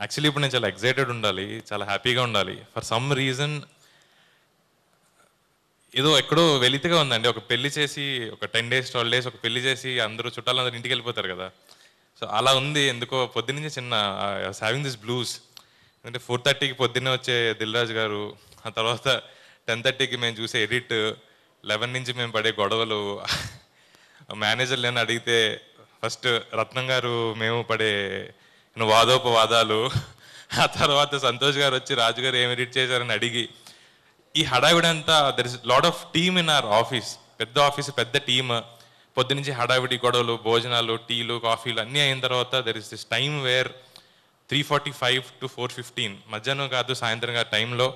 Actually ఇప్పుడు నేను చాలా ఎక్సైటెడ్ ఉండాలి, చాలా హ్యాపీగా ఉండాలి. ఫర్ సమ్ రీజన్ ఏదో ఎక్కడో వెలితిగా ఉందండి. ఒక పెళ్లి చేసి ఒక 10 days 12 days ఒక పెళ్లి చేసి అందరూ చుట్టాలందరూ ఇంటికి వెళ్ళిపోతారు కదా. సో అలా ఉంది ఎందుకో. పొద్దున్నే చిన్న హ్యావింగ్ దిస్ బ్లూస్. అంటే 4:30కి పొద్దున్నే వచ్చే దిల్ రాజు గారు, ఆ తర్వాత 10:30కి మేము చూసే ఎడిట్, 11 నుంచి మేము పడే గొడవలు, మేనేజర్లు అని అడిగితే ఫస్ట్ రత్నం గారు మేము పడే వాదోపవాదాలు, ఆ తర్వాత సంతోష్ గారు వచ్చి రాజు గారు ఏం ఎడిట్ చేశారని అడిగి, ఈ హడావిడంతా there is lot of team in our office. పెద్ద ఆఫీస్, పెద్ద టీమ్. పొద్దునుంచి హడావిడి గొడవలు, భోజనాలు, టీలు, కాఫీలు అన్నీ అయిన తర్వాత there is this time where 3:45 to 4:15 మధ్యాహ్నం కాదు సాయంత్రం కాదు టైంలో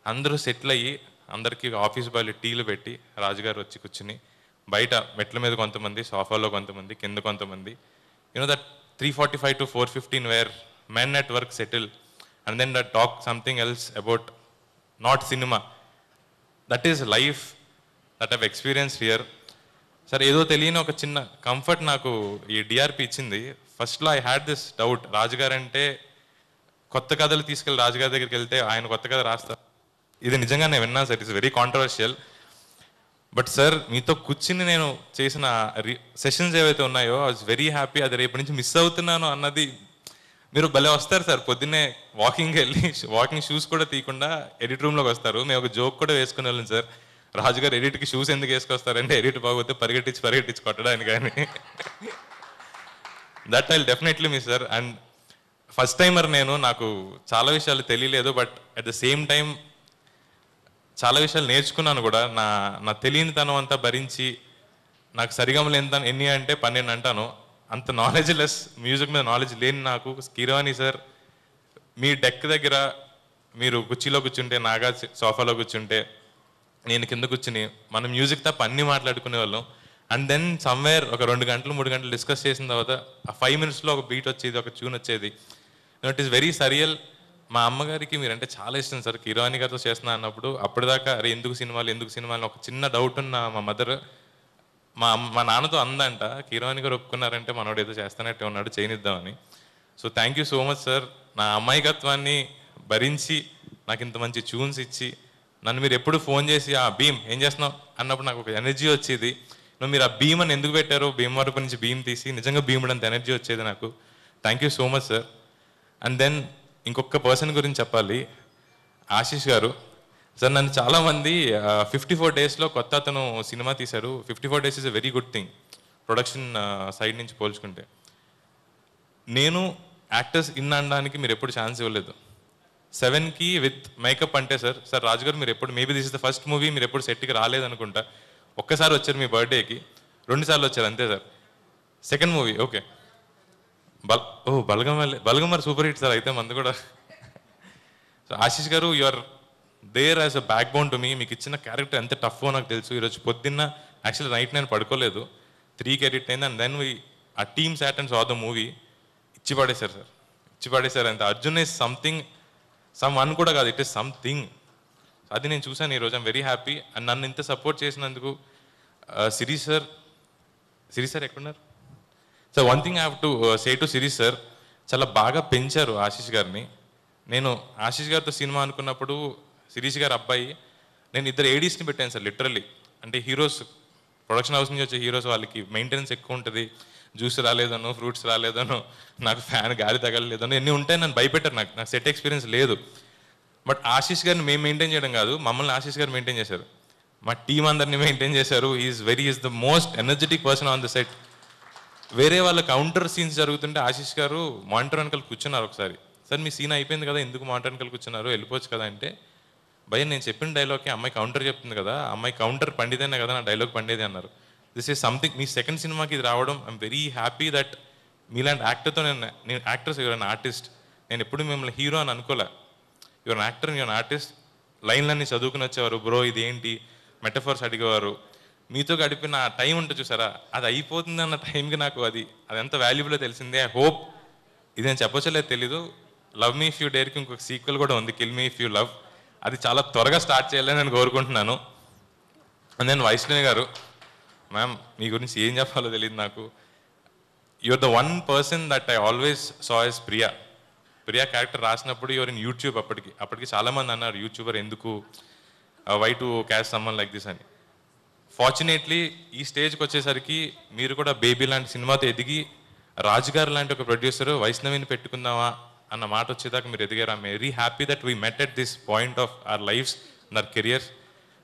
అందరూ సెటిల్ అయ్యి అందరికీ ఆఫీస్ బాయ్లు టీలు పెట్టి రాజుగారు వచ్చి కూర్చుని బయట మెట్ల మీద కొంతమంది, సోఫాలో కొంతమంది, కింద కొంతమంది, that 3:45 to 4:15 where men at work settle and then that talk something else about not cinema. That is life that have experience here. సరే ఏదో తెలియని ఒక చిన్న కంఫర్ట్ నాకు ఈ డిఆర్పి ఇచ్చింది. ఫస్ట్లో ఐ హ్యాడ్ దిస్ డౌట్, రాజుగారు అంటే కొత్త కథలు తీసుకెళ్ళి రాజుగారి దగ్గరికి వెళ్తే ఆయన కొత్త కథ రాస్తారు. ఇది నిజంగా నేను విన్నాను sir, it's very controversial. But sir మీతో కూర్చుని నేను చేసిన సెషన్స్ ఏవైతే ఉన్నాయో ఐ వాజ్ వెరీ హ్యాపీ. అది రేపటి నుంచి మిస్ అవుతున్నాను అన్నది. మీరు భలే వస్తారు సార్, పొద్దున్నే వాకింగ్కి వెళ్ళి వాకింగ్ షూస్ కూడా తీయకుండా ఎడిట్ రూమ్లోకి వస్తారు. మేము ఒక జోక్ కూడా వేసుకుని వెళ్ళాం సార్, రాజుగారు ఎడిట్కి షూస్ ఎందుకు వేసుకొస్తారంటే ఎడిట్ బాగోతే పరిగెట్టించి కొట్టడానికి. కానీ that I definitely miss sir. And first timer నేను, నాకు చాలా విషయాలు తెలియలేదు. But at the same time చాలా విషయాలు నేర్చుకున్నాను కూడా. నా తెలియనితనం అంతా భరించి, నాకు సరిగమలు ఎన్ని అంటే 12 అంటాను. అంత నాలెడ్జ్ లెస్, మ్యూజిక్ మీద నాలెడ్జ్ లేని నాకు కీరవాణి సార్ మీ డెక్ దగ్గర మీరు కుర్చీలో కూర్చుంటే, నాగా సోఫాలో కూర్చుంటే, నేను కింద కూర్చుని మనం మ్యూజిక్ తప్ప అన్నీ మాట్లాడుకునే వాళ్ళం. అండ్ దెన్ సమ్వేర్ ఒక 2 గంటలు 3 గంటలు డిస్కస్ చేసిన తర్వాత ఆ 5 minutesలో ఒక బీట్ వచ్చేది, ఒక ట్యూన్ వచ్చేది. It is very surreal. మా అమ్మగారికి మీరంటే చాలా ఇష్టం సార్. కీరవాణి గారితో చేస్తున్నా అన్నప్పుడు అప్పటిదాకా అరే ఎందుకు సినిమాలు ఒక చిన్న డౌట్ ఉన్న మా మదర్ మా నాన్నతో అందంట, కీరవాణి గారు ఒప్పుకున్నారంటే మనోడు ఏదో చేస్తానట్టే ఉన్నాడు, చేయనిద్దామని. So thank you so much sir. నా అమాయకత్వాన్ని భరించి నాకు ఇంత మంచి ట్యూన్స్ ఇచ్చి, నన్ను మీరు ఎప్పుడు ఫోన్ చేసి ఆ భీమ్ ఏం చేస్తున్నావు అన్నప్పుడు నాకు ఒక ఎనర్జీ వచ్చేది. మీరు ఆ భీమ్ అని ఎందుకు పెట్టారో, భీమ్ వరకు నుంచి భీమ్ తీసి నిజంగా భీముడు అంత ఎనర్జీ వచ్చేది నాకు. Thank you so much sir. And then ఇంకొక పర్సన్ గురించి చెప్పాలి, ఆశీష్ గారు సార్. నన్ను చాలామంది 54 daysలో కొత్త అతను సినిమా తీశారు. 54 days is a very good thing production side నుంచి పోల్చుకుంటే. నేను యాక్టర్స్ అనడానికి మీరు ఎప్పుడు ఛాన్స్ ఇవ్వలేదు. 7కి విత్ మేకప్ అంటే సార్ రాజుగారు మీరు ఎప్పుడు, maybe this is the first movie మీరు ఎప్పుడు సెట్కి రాలేదనుకుంటా. ఒక్కసారి వచ్చారు మీ బర్త్డేకి, 2 సార్లు వచ్చారు అంతే సార్. సెకండ్ మూవీ ఓకే బలగమర్ సూపర్ హిట్ సార్. అయితే మంది కూడా. So Ashish garu you are there as a backbone to me. మీకు ఇచ్చిన క్యారెక్టర్ ఎంత టఫ్గా నాకు తెలుసు. ఈరోజు పొద్దున్న యాక్చువల్లీ నైట్ నేను పడుకోలేదు, 3కి ఎడిట్ అయింది. అండ్ దెన్ ఆ team sat and saw the movie. ఇచ్చి పడేశారు అంతే. Arjun is something, someone కూడా కాదు, ఇట్ ఈస్ సంథింగ్. అది నేను చూసాను ఈరోజు. I'm very happy. అండ్ నన్ను ఇంత సపోర్ట్ చేసినందుకు సిరీస్ సార్ ఎక్కడున్నారు sir? One thing I have to say to series sir, చాలా బాగా పెంచారు ఆశీష్ గారిని. నేను ఆశీష్ గారితో సినిమా అనుకున్నప్పుడు శిరీష్ గారు అబ్బాయి, నేను 2 ADsని పెట్టాను సార్ లిటరల్లీ. అంటే హీరోస్, ప్రొడక్షన్ హౌస్ నుంచి వచ్చే హీరోస్ వాళ్ళకి మెయింటెనెన్స్ ఎక్కువ ఉంటుంది. జ్యూస్ రాలేదనో, ఫ్రూట్స్ రాలేదనో, నాకు ఫ్యాన్ గాలి తగలలేదనో ఎన్ని ఉంటాయి. నన్ను భయపెట్టారు. నాకు సెట్ ఎక్స్పీరియన్స్ లేదు. బట్ ఆశీష్ గారిని మేము మెయింటైన్ చేయడం కాదు, మమ్మల్ని ఆశీష్ గారు మెయింటైన్ చేశారు. మా టీం అందరినీ మెయింటైన్ చేశారు. Is the most energetic person on the set. వేరే వాళ్ళ కౌంటర్ సీన్స్ జరుగుతుంటే ఆశీష్ గారు మానిటర్ వెనకాల కూర్చున్నారు. ఒకసారి సార్ మీ సీన్ అయిపోయింది కదా, ఎందుకు మానిటర్ వెనకాల కూర్చున్నారు, వెళ్ళిపోవచ్చు కదా అంటే, భయ నేను చెప్పిన డైలాగ్కి అమ్మాయి కౌంటర్ చెప్తుంది కదా, అమ్మాయి కౌంటర్ పండితేనే కదా నా డైలాగ్ పండేది అన్నారు. This is something. Me second సినిమాకి ఇది రావడం ఐఎమ్ వెరీ హ్యాపీ దట్ మీలాంటి యాక్టర్తో నేను యాక్టర్స్, యువర్ అన్ ఆర్టిస్ట్. నేను ఎప్పుడు మిమ్మల్ని హీరో అని అనుకోలే. Your an actor, your an artist. లైన్లన్నీ చదువుకుని వచ్చేవారు. బ్రో ఇది ఏంటి మెటఫర్స్ అడిగేవారు. మీతో గడిపిన ఆ టైం ఉంటుంది చూసారా, అది అయిపోతుంది అన్న టైంకి నాకు అది ఎంత వాల్యుబుల్లో తెలిసిందే. ఐ హోప్, ఇది నేను చెప్పొచ్చలేదు తెలీదు, లవ్ మీ ఇఫ్ యూ డేర్కి ఇంకొక సీక్వెల్ కూడా ఉంది, kill me if you love. అది చాలా త్వరగా స్టార్ట్ చేయాలని నేను కోరుకుంటున్నాను. నేను వైష్ణవి గారు, మ్యామ్ మీ గురించి ఏం చెప్పాలో తెలియదు నాకు. Your the one person that I always saw as Priya. Priya character రాసినప్పుడు యువర్ ఇన్ యూట్యూబ్. అప్పటికి చాలామంది అన్నారు యూట్యూబర్ ఎందుకు, why to cast someone like this అని. ఫార్చునేట్లీ ఈ స్టేజ్కి వచ్చేసరికి మీరు కూడా బేబీ లాంటి సినిమాతో ఎదిగి రాజుగారు లాంటి ఒక ప్రొడ్యూసర్ వైష్ణవిని పెట్టుకుందామా అన్న మాట వచ్చేదాకా మీరు ఎదిగారు. I'm very happy that we met at this point of our lives and our careers.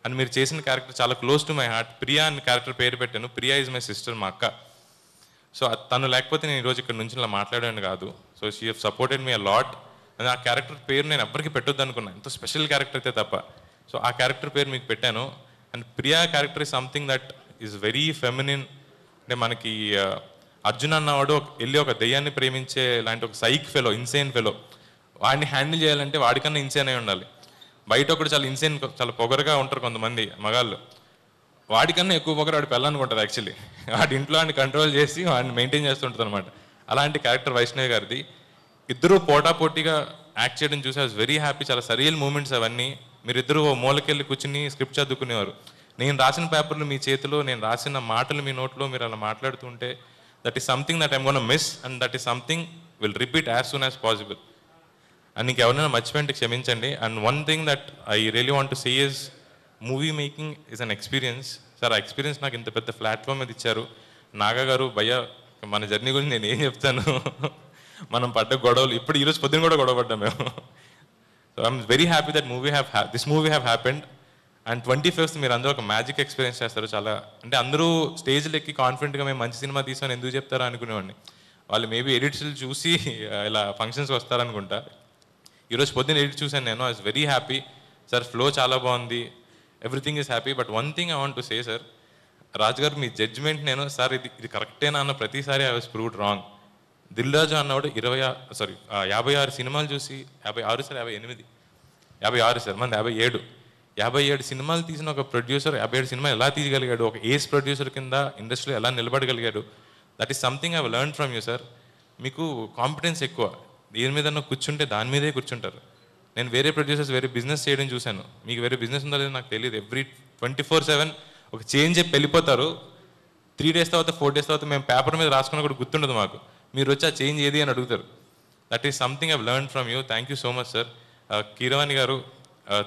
And మీరు చేసిన క్యారెక్టర్ చాలా close to my heart. Priya అని క్యారెక్టర్ పేరు పెట్టాను. ప్రియా ఈజ్ మై సిస్టర్, మా అక్క. సో తను లేకపోతే నేను ఈరోజు ఇక్కడ నుంచి ఇలా మాట్లాడాను కాదు. So she have supported me a lot. And ఆ క్యారెక్టర్ పేరు నేను ఎవ్వరికి పెట్టొద్దు అనుకున్నాను, ఎంతో స్పెషల్ క్యారెక్టర్ అయితే తప్ప. సో ఆ క్యారెక్టర్ పేరు మీకు పెట్టాను. And Priya character is something that is very feminine. అంటే మనకి అర్జున్ అన్నవాడు వెళ్ళి ఒక దెయ్యాన్ని ప్రేమించే లాంటి ఒక సైక్ ఫెలో, ఇన్సేన్ ఫెలో. వాడిని హ్యాండిల్ చేయాలంటే వాడికన్నా ఇన్సేన్ అయి ఉండాలి. బయట ఒకటి చాలా ఇన్సేన్, చాలా పొగరుగా ఉంటారు కొంతమంది మగాళ్ళు. వాడికన్నా ఎక్కువ పొగరు వాడి పెళ్ళాలనుకుంటారు యాక్చువల్లీ. వాడి ఇంట్లో వాడిని కంట్రోల్ చేసి వాడిని మెయింటైన్ చేస్తుంటుంది అనమాట. అలాంటి క్యారెక్టర్ వైష్ణవి గారిది. ఇద్దరు పోటాపోటీగా యాక్ట్ చేయడం చూసి ఐ వాజ్ వెరీ హ్యాపీ. చాలా సరియల్ మూమెంట్స్ అవన్నీ. మీరిద్దరూ మూలకెళ్ళి కూర్చుని స్క్రిప్ట్ చదువుకునేవారు. నేను రాసిన పేపర్లు మీ చేతిలో, నేను రాసిన మాటలు మీ నోట్లో మీరు అలా మాట్లాడుతుంటే that is something that I'm gonna miss and that is something will repeat as soon as possible. And నీకు ఎవరైనా మర్చిపోయింటే క్షమించండి. And one thing that I really want to say is movie making is an experience. Sir ఆ experience నాకు ఇంత పెద్ద platform మీద ఇచ్చారు. నాగా గారు, భయ్య, మన జర్నీ గురించి నేను ఏం చెప్తాను. మనం పడ్డ గొడవలు ఇప్పుడు ఈరోజు పొద్దున్న కూడా గొడవ పడ్డాం మేము. So I'm very happy that this movie have happened. And 25th మీరు అందరూ ఒక మ్యాజిక్ ఎక్స్పీరియన్స్ చేస్తారు. చాలా అంటే అందరూ స్టేజ్లు ఎక్కి కాన్ఫిడెంట్గా మేము మంచి సినిమా తీసామని ఎందుకు చెప్తారా అనుకునేవాడిని. వాళ్ళు మేబీ ఎడిట్స్లు చూసి ఇలా ఫంక్షన్స్కి వస్తారనుకుంటా. ఈరోజు పొద్దున్న ఎడిట్ చూసాను నేను. I was very happy. Sir flow చాలా బాగుంది, everything is happy. But one thing I want to say sir, Raju garu మీ జడ్జ్మెంట్ నేను సార్ ఇది కరెక్టేనా అన్న ప్రతిసారి I was proved wrong. Dil Raju అన్నవాడు 56 సినిమాలు చూసి 56 సార్ 58 సార్ మంది 57 సినిమాలు తీసిన ఒక ప్రొడ్యూసర్ 57 సినిమాలు ఎలా తీయగలిగాడు, ఒక ఏస్ ప్రొడ్యూసర్ కింద ఇండస్ట్రీలో ఎలా నిలబడగలిగాడు, that is something I learn from you sir. మీకు కాంపిటెన్స్ ఎక్కువ. దేని మీద కూర్చుంటే దాని మీదే కూర్చుంటారు. నేను వేరే ప్రొడ్యూసర్స్ వేరే బిజినెస్ చేయడం చూశాను. మీకు వేరే బిజినెస్ ఉందో లేదో నాకు తెలియదు. ఎవ్రీ 24/7 ఒక చేంజ్ చెప్పి వెళ్ళిపోతారు. 3 days తర్వాత 4 days తర్వాత మేము పేపర్ మీద రాసుకున్న కూడా గుర్తుండదు మాకు. మీరు వచ్చి ఆ చేంజ్ ఏది అని అడుగుతారు. That is something I learn from you. Thank you so much sir. Keeravani garu,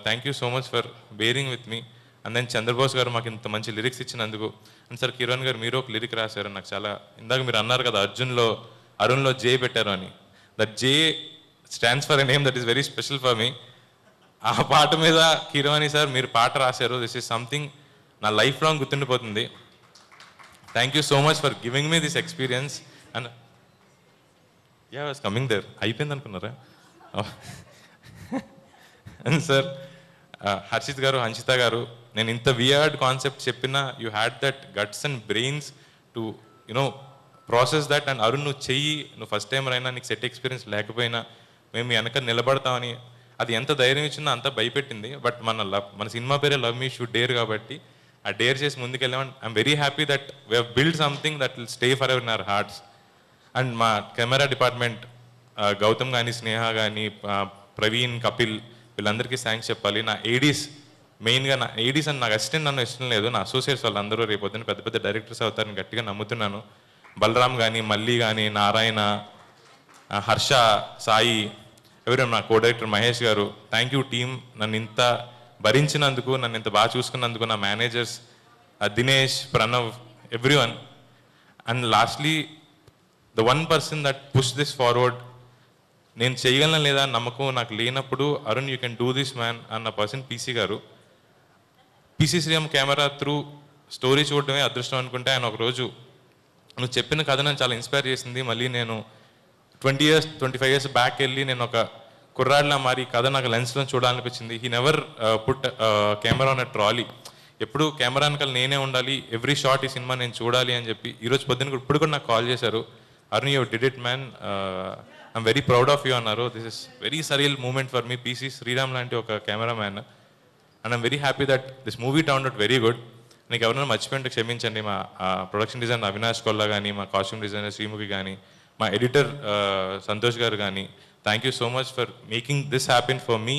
thank you so much for bearing with me. And then Chandrabose garu మాకు ఇంత మంచి లిరిక్స్ ఇచ్చినందుకు. అండ్ సార్ కీరవాణి గారు మీరు ఒక లిరిక్ రాశారు. నాకు చాలా ఇందాక మీరు అన్నారు కదా అరుణ్లో జే పెట్టారు అని. That J stands for a name that is very special for me. ఆ పాట మీద కీరవాణి సార్ మీరు పాట రాశారు. దిస్ ఈస్ సంథింగ్ నా లైఫ్ లాంగ్ గుర్తుండిపోతుంది. Thank you so much for giving me this experience. And ya was coming there. అయిపోయింది అనుకున్నారా? అండ్ సార్ హర్షిత్ గారు, హన్షిత గారు, నేను ఇంత వియర్డ్ కాన్సెప్ట్ చెప్పినా you had that guts and brains to you know process that. And Arun నువ్వు నువ్వు ఫస్ట్ టైం అయినా నీకు సెట్ ఎక్స్పీరియన్స్ లేకపోయినా మేము వెనక నిలబడతామని అది ఎంత ధైర్యం ఇచ్చినా అంత భయపెట్టింది. బట్ మన సినిమా పేరే లవ్ మీ షుడ్ డేర్ కాబట్టి ఆ డేర్ చేసి ముందుకెళ్ళామని I'm very happy that we have build something that will stay forever in our hearts. And మా కెమెరా డిపార్ట్మెంట్ గౌతమ్ కానీ, స్నేహ కానీ, ప్రవీణ్, కపిల్, వీళ్ళందరికీ థ్యాంక్స్ చెప్పాలి. నా ఏడీస్ మెయిన్గా, నా ఏడీస్ అని నాకు అసిస్టెంట్ నన్ను ఇష్టం లేదు. నా అసోసియేట్స్ వాళ్ళందరూ రేపొద్దున పెద్ద పెద్ద డైరెక్టర్స్ అవుతారని గట్టిగా నమ్ముతున్నాను. బలరామ్ కానీ, మల్లి కానీ, నారాయణ, హర్ష, సాయి, ఎవరు నా కో డైరెక్టర్ మహేష్ గారు. Thank you team. నన్ను ఇంత భరించినందుకు, నన్ను ఇంత బాగా చూసుకున్నందుకు, నా managers Dinesh, Pranav, everyone. And lastly the one person that push this forward, నేను చేయగలను లేదా నమ్మకం నాకు లేనప్పుడు Arun you can do this man అన్న పర్సన్ పీసీ గారు. PC Sriram camera through story చూడడమే అదృష్టం అనుకుంటే ఆయన ఒకరోజు నువ్వు చెప్పిన కథ నన్ను చాలా ఇన్స్పైర్ చేసింది. మళ్ళీ నేను 25 years బ్యాక్ వెళ్ళి నేను ఒక కుర్రాడిలా మారి కథ నాకు లెన్స్లో చూడాలనిపించింది. He never put camera on a trolley. ఎప్పుడు కెమెరా వెనకాల నేనే ఉండాలి, ఎవ్రీ షాట్ ఈ సినిమా నేను చూడాలి అని చెప్పి ఈరోజు పొద్దున్న ఇప్పుడు కూడా నాకు కాల్ చేశారు. Arun you did it man, I'm very proud of you అన్నారు. This is very surreal moment for me. PC Sreeram లాంటి ఒక cameraman. And I'm very happy that this movie turned out very good. నీకు ఎవరైనా మర్చిపోయింటే క్షమించండి. మా production designer Avinash Kolla కానీ, మా costume designer Sreemukhi కానీ, మా ఎడిటర్ సంతోష్ గారు కానీ, thank you so much for making this happen for me.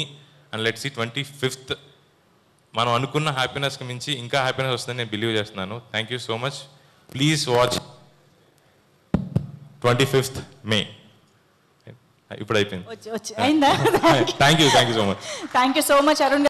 And let's see 25th మనం అనుకున్న హ్యాపీనెస్కి మించి ఇంకా హ్యాపీనెస్ వస్తుందని నేను బిలీవ్ చేస్తున్నాను. Thank you so much. Please watch. 25th May. ఇప్పుడు అయిపోయింది. అయిందా? Thank you so much. Thank you so much Arun.